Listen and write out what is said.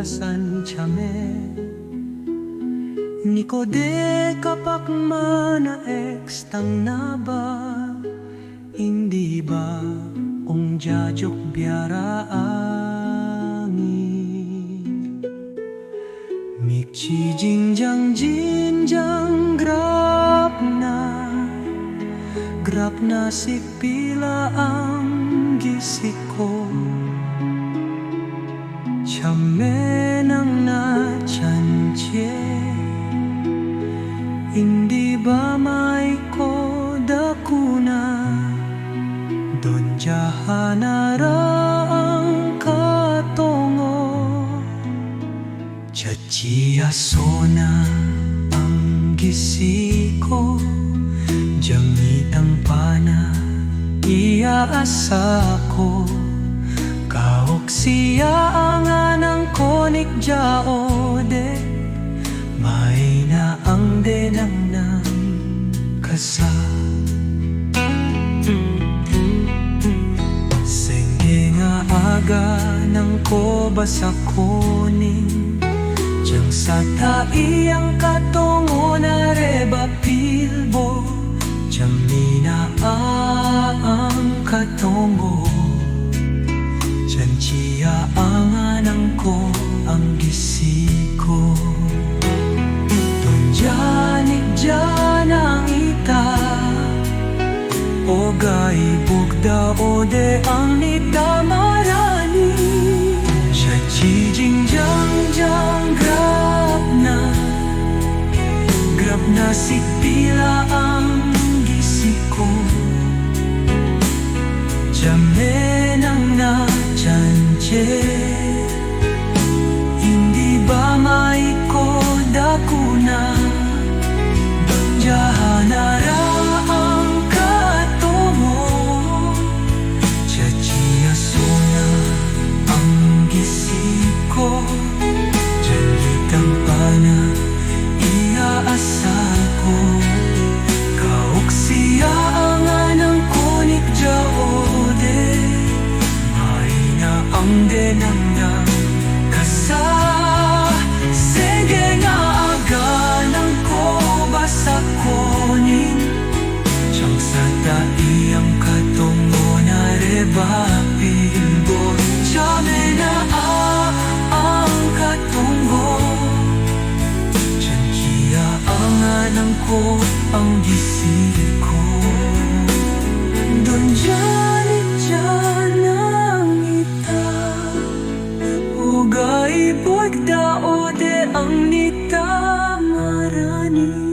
san chame Niko de kapak mana ekstang na ba Hindi ba ong jajok biaraangi Mikchi jingjang grap na si pila ang gisiko Chame nang na chanche Hindi ba may kodakuna Don jahanara ang katongo Chachiya sona ang gisiko Jangit ang pana iaasa ko Kahok siya ang anang konik jaode May na ang denang nang kasa Senge nga aga ng ko basa kuning Diyang sa taiyang katongo na reba pilbo Diyang ninaang katongo Diyan siya ang anang ko ang gisiko Doon janik dyan ang ita O gaibog da o de ang nita marani Siya jijing jang grab na si pila ang gisiko Jame nang na chanche Hindi ba may kodakuna Jahanara ang katongo Chachiya sona ang gisiko Janitang pana iaasa ko Kaok siya ang anang kunik jaode May na ang denang nang kasa Sige nga aga ng ko basa kuning Siyang sa taiyang katongo na reba pilbon Siyame na ang katongo Ang anang ko ang gisiko Doon dyan ang ita O gaibog da o de ang nita marani